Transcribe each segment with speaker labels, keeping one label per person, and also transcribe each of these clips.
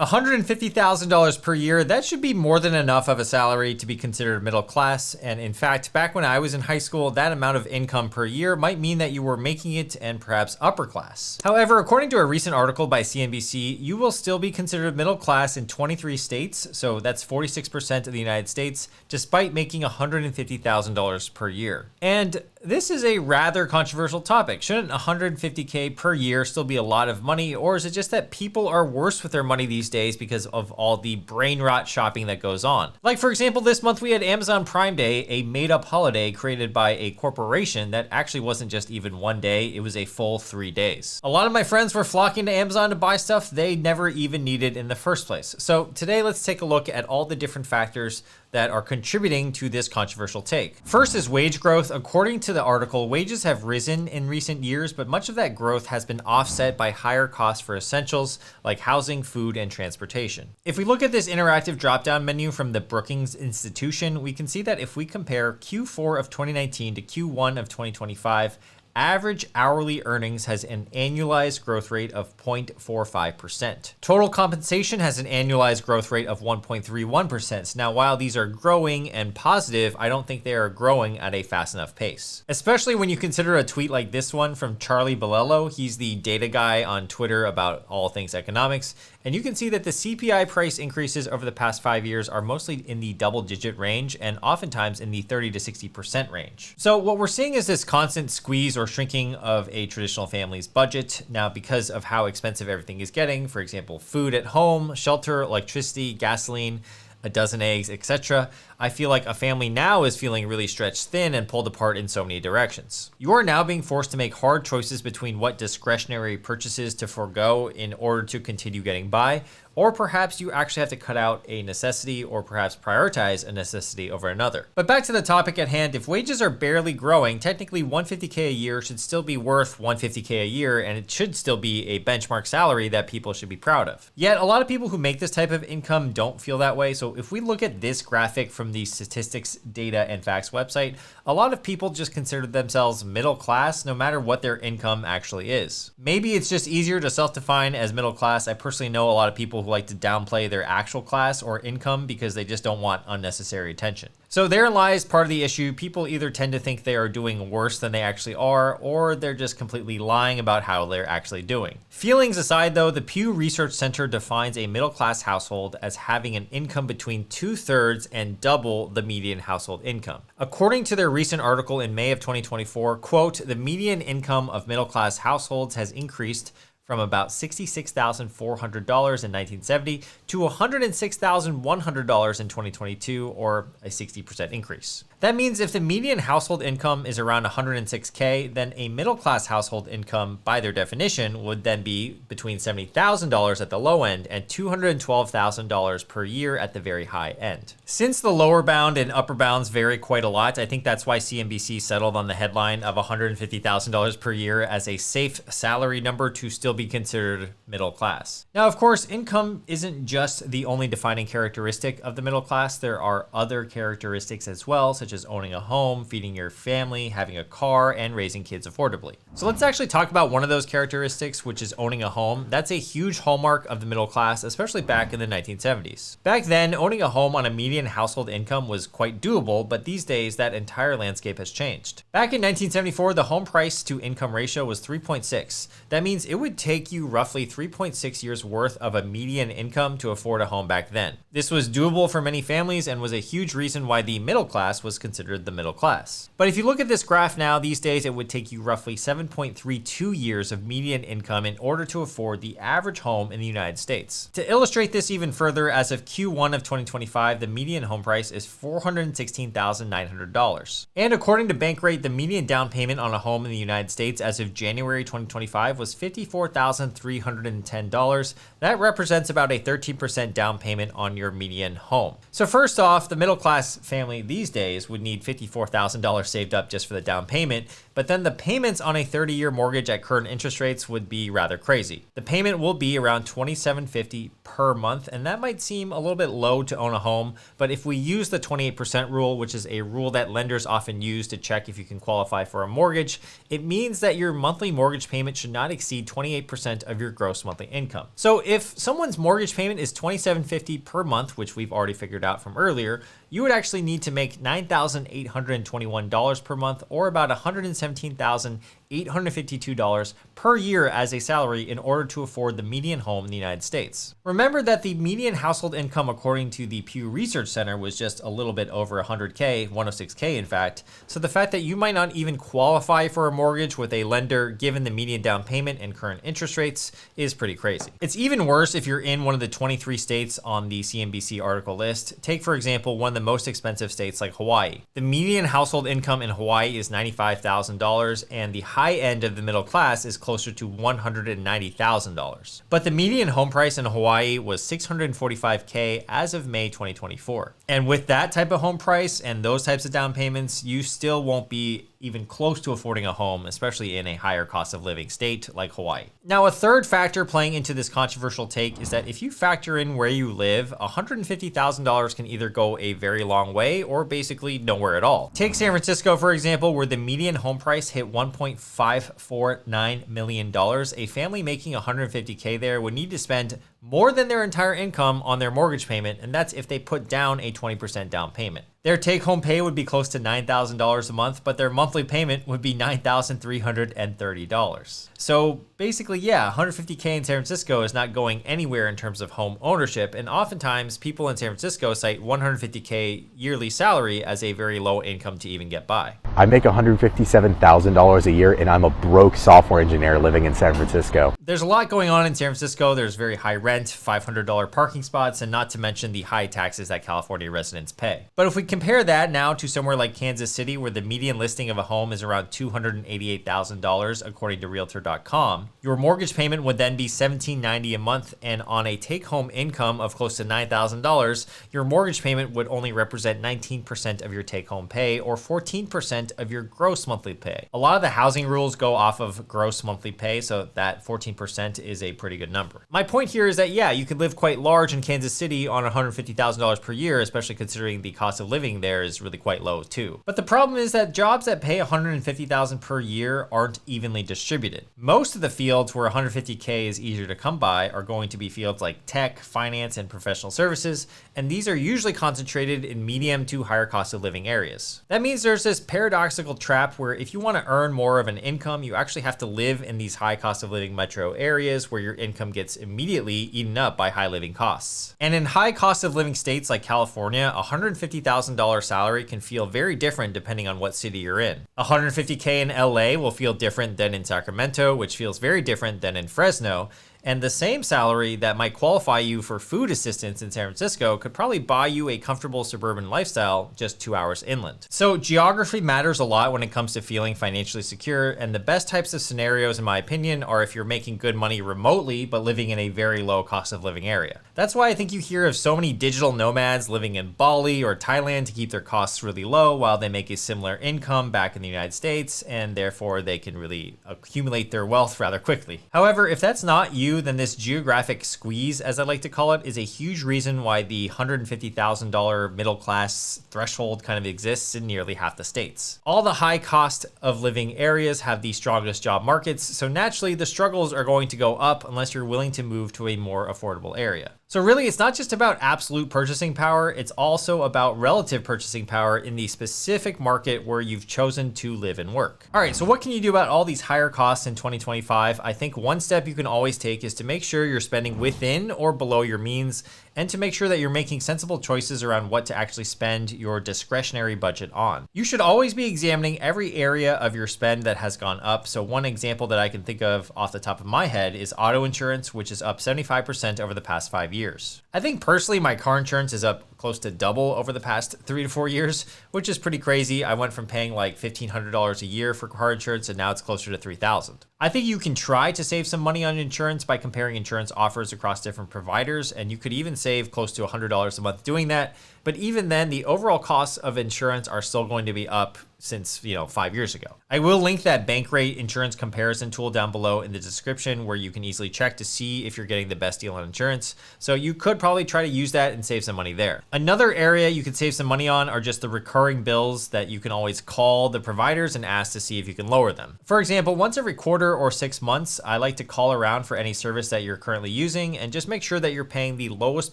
Speaker 1: $150,000 per year, that should be more than enough of a salary to be considered middle class. And in fact, back when I was in high school, that amount of income per year might mean that you were making it and perhaps upper class. However, according to a recent article by CNBC, you will still be considered middle class in 23 states, so that's 46% of the United States, despite making $150,000 per year. And this is a rather controversial topic. Shouldn't $150K per year still be a lot of money, or is it just that people are worse with their money these days because of all the brain rot shopping that goes on? Like, for example, this month we had Amazon Prime Day, a made-up holiday created by a corporation that actually wasn't just even one day, it was a full 3 days. A lot of my friends were flocking to Amazon to buy stuff they never even needed in the first place. So today, let's take a look at all the different factors that are contributing to this controversial take. First is wage growth. According to the article, wages have risen in recent years, but much of that growth has been offset by higher costs for essentials like housing, food, and transportation. If we look at this interactive drop-down menu from the Brookings Institution, we can see that if we compare Q4 of 2019 to Q1 of 2025, average hourly earnings has an annualized growth rate of 0.45%. Total compensation has an annualized growth rate of 1.31%. Now, while these are growing and positive, I don't think they are growing at a fast enough pace. Especially when you consider a tweet like this one from Charlie Bolello. He's the data guy on Twitter about all things economics. And you can see that the CPI price increases over the past 5 years are mostly in the double-digit range and oftentimes in the 30 to 60% range. So what we're seeing is this constant squeeze or shrinking of a traditional family's budget. Now, because of how expensive everything is getting, for example, food at home, shelter, electricity, gasoline, a dozen eggs, etc., I feel like a family now is feeling really stretched thin and pulled apart in so many directions. You are now being forced to make hard choices between what discretionary purchases to forego in order to continue getting by, or perhaps you actually have to cut out a necessity or perhaps prioritize a necessity over another. But back to the topic at hand, if wages are barely growing, technically $150K a year should still be worth $150K a year, and it should still be a benchmark salary that people should be proud of. Yet a lot of people who make this type of income don't feel that way. So if we look at this graphic from the Statistics, Data, and Facts website, a lot of people just consider themselves middle class no matter what their income actually is. Maybe it's just easier to self-define as middle class. I personally know a lot of people who like to downplay their actual class or income because they just don't want unnecessary attention. So therein lies part of the issue. People either tend to think they are doing worse than they actually are, or they're just completely lying about how they're actually doing. Feelings aside though, the Pew Research Center defines a middle-class household as having an income between 2/3 and double the median household income. According to their recent article in May of 2024, quote, the median income of middle-class households has increased from about $66,400 in 1970 to $106,100 in 2022, or a 60% increase. That means if the median household income is around $106K, then a middle-class household income, by their definition, would then be between $70,000 at the low end and $212,000 per year at the very high end. Since the lower bound and upper bounds vary quite a lot, I think that's why CNBC settled on the headline of $150,000 per year as a safe salary number to still be considered middle class. Now, of course, income isn't just the only defining characteristic of the middle class. There are other characteristics as well, such as owning a home, feeding your family, having a car, and raising kids affordably. So let's actually talk about one of those characteristics, which is owning a home. That's a huge hallmark of the middle class, especially back in the 1970s. Back then, owning a home on a median household income was quite doable, but these days that entire landscape has changed. Back in 1974, the home price to income ratio was 3.6. That means it would take you roughly 3.6 years worth of a median income to afford a home back then. This was doable for many families and was a huge reason why the middle class was considered the middle class. But if you look at this graph now, these days it would take you roughly 7.32 years of median income in order to afford the average home in the United States. To illustrate this even further, as of Q1 of 2025, the median home price is $416,900. And according to Bankrate, the median down payment on a home in the United States as of January 2025 was $54,310. That represents about a 13% down payment on your median home. So first off, the middle class family these days would need $54,000 saved up just for the down payment. but then the payments on a 30-year mortgage at current interest rates would be rather crazy. The payment will be around $2,750 per month, and that might seem a little bit low to own a home, but if we use the 28% rule, which is a rule that lenders often use to check if you can qualify for a mortgage, it means that your monthly mortgage payment should not exceed 28% of your gross monthly income. So if someone's mortgage payment is $2,750 per month, which we've already figured out from earlier, you would actually need to make $9,821 per month, or about $117,852 per year as a salary in order to afford the median home in the United States. Remember that the median household income, according to the Pew Research Center, was just a little bit over 100K, 106K in fact. So the fact that you might not even qualify for a mortgage with a lender given the median down payment and current interest rates is pretty crazy. It's even worse if you're in one of the 23 states on the CNBC article list. Take, for example, one of the most expensive states like Hawaii. The median household income in Hawaii is $95,000, and the high end of the middle class is closer to $190,000. But the median home price in Hawaii was $645K as of May 2024. And with that type of home price and those types of down payments, you still won't be even close to affording a home, especially in a higher cost of living state like Hawaii. Now, a third factor playing into this controversial take is that if you factor in where you live, $150,000 can either go a very long way or basically nowhere at all. Take San Francisco, for example, where the median home price hit $1.549 million. A family making $150K there would need to spend more than their entire income on their mortgage payment, and that's if they put down a 20% down payment. Their take-home pay would be close to $9,000 a month, but their monthly payment would be $9,330. So basically, yeah, $150K in San Francisco is not going anywhere in terms of home ownership, and oftentimes people in San Francisco cite $150K yearly salary as a very low income to even get by.
Speaker 2: I make $157,000 a year, and I'm a broke software engineer living in San Francisco.
Speaker 1: There's a lot going on in San Francisco. There's very high rent, $500 parking spots, and not to mention the high taxes that California residents pay. But if we compare that now to somewhere like Kansas City, where the median listing of a home is around $288,000, according to Realtor.com, your mortgage payment would then be $1,790 a month, and on a take-home income of close to $9,000, your mortgage payment would only represent 19% of your take-home pay, or 14% of your gross monthly pay. A lot of the housing rules go off of gross monthly pay, so that 14% is a pretty good number. My point here is that, yeah, you could live quite large in Kansas City on $150,000 per year, especially considering the cost of living there is really quite low too. But the problem is that jobs that pay $150,000 per year aren't evenly distributed. Most of the fields where $150K is easier to come by are going to be fields like tech, finance, and professional services, and these are usually concentrated in medium to higher cost of living areas. That means there's this paradoxical trap where if you want to earn more of an income, you actually have to live in these high cost of living metro areas where your income gets immediately eaten up by high living costs. And in high cost of living states like California, $150,000 salary can feel very different depending on what city you're in. $150K in LA will feel different than in Sacramento, which feels very different than in Fresno. And the same salary that might qualify you for food assistance in San Francisco could probably buy you a comfortable suburban lifestyle just 2 hours inland. So geography matters a lot when it comes to feeling financially secure, and the best types of scenarios, in my opinion, are if you're making good money remotely but living in a very low cost of living area. That's why I think you hear of so many digital nomads living in Bali or Thailand to keep their costs really low while they make a similar income back in the United States, and therefore they can really accumulate their wealth rather quickly. However, if that's not you, then this geographic squeeze, as I like to call it, is a huge reason why the $150,000 middle class threshold kind of exists in nearly half the states. All the high cost of living areas have the strongest job markets, so naturally the struggles are going to go up unless you're willing to move to a more affordable area. So really, it's not just about absolute purchasing power, it's also about relative purchasing power in the specific market where you've chosen to live and work. All right, so what can you do about all these higher costs in 2025? I think one step you can always take is to make sure you're spending within or below your means, and to make sure that you're making sensible choices around what to actually spend your discretionary budget on. You should always be examining every area of your spend that has gone up. So one example that I can think of off the top of my head is auto insurance, which is up 75% over the past 5 years. I think personally my car insurance is up close to double over the past 3 to 4 years, which is pretty crazy. I went from paying like $1,500 a year for car insurance, and now it's closer to $3,000. I think you can try to save some money on insurance by comparing insurance offers across different providers, and you could even save close to $100 a month doing that. But even then, the overall costs of insurance are still going to be up since 5 years ago. I will link that bank rate insurance comparison tool down below in the description where you can easily check to see if you're getting the best deal on insurance. So you could probably try to use that and save some money there. Another area you could save some money on are just the recurring bills that you can always call the providers and ask to see if you can lower them. For example, once every quarter or 6 months, I like to call around for any service that you're currently using and just make sure that you're paying the lowest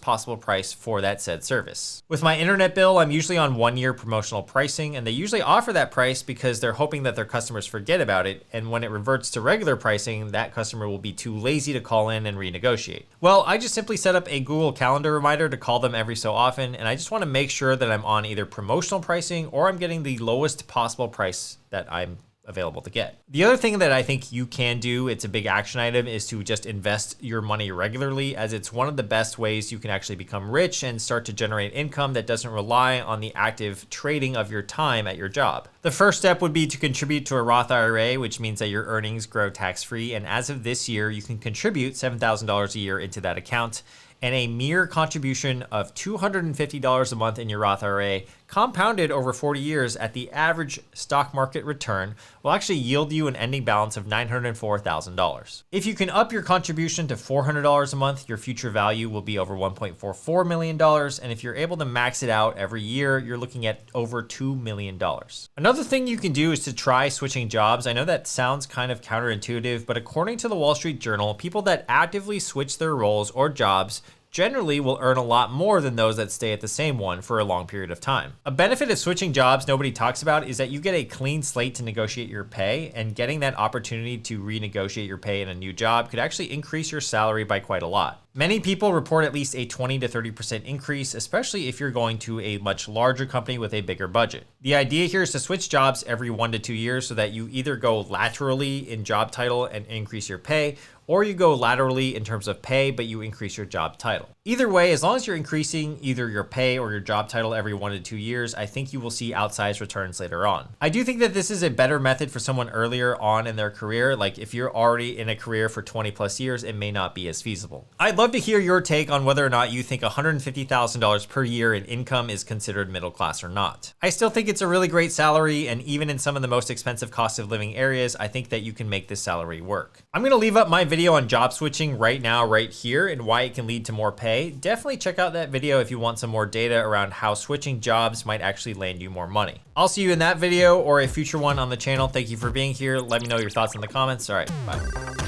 Speaker 1: possible price for that said service. With my internet bill, I'm usually on 1-year promotional pricing, and they usually offer that price because they're hoping that their customers forget about it, and when it reverts to regular pricing, that customer will be too lazy to call in and renegotiate. Well, I just simply set up a Google Calendar reminder to call them every so often, and I just want to make sure that I'm on either promotional pricing or I'm getting the lowest possible price that I'm available to get. The other thing that I think you can do, it's a big action item, is to just invest your money regularly, as it's one of the best ways you can actually become rich and start to generate income that doesn't rely on the active trading of your time at your job. The first step would be to contribute to a Roth IRA, which means that your earnings grow tax-free, and as of this year, you can contribute $7,000 a year into that account, and a mere contribution of $250 a month in your Roth IRA, compounded over 40 years at the average stock market return, will actually yield you an ending balance of $904,000. If you can up your contribution to $400 a month, your future value will be over $1.44 million, and if you're able to max it out every year, you're looking at over $2 million. Another thing you can do is to try switching jobs. I know that sounds kind of counterintuitive, but according to the Wall Street Journal, people that actively switch their roles or jobs generally will earn a lot more than those that stay at the same one for a long period of time. A benefit of switching jobs nobody talks about is that you get a clean slate to negotiate your pay, and getting that opportunity to renegotiate your pay in a new job could actually increase your salary by quite a lot. Many people report at least a 20 to 30% increase, especially if you're going to a much larger company with a bigger budget. The idea here is to switch jobs every 1 to 2 years so that you either go laterally in job title and increase your pay, or you go laterally in terms of pay, but you increase your job title. Either way, as long as you're increasing either your pay or your job title every 1 to 2 years, I think you will see outsized returns later on. I do think that this is a better method for someone earlier on in their career. Like if you're already in a career for 20 plus years, it may not be as feasible. I'd love to hear your take on whether or not you think $150,000 per year in income is considered middle class or not. I still think it's a really great salary, and even in some of the most expensive cost of living areas, I think that you can make this salary work. I'm gonna leave up my video on job switching right now, right here, and why it can lead to more pay. Definitely check out that video if you want some more data around how switching jobs might actually land you more money. I'll see you in that video or a future one on the channel. Thank you for being here. Let me know your thoughts in the comments. All right, bye.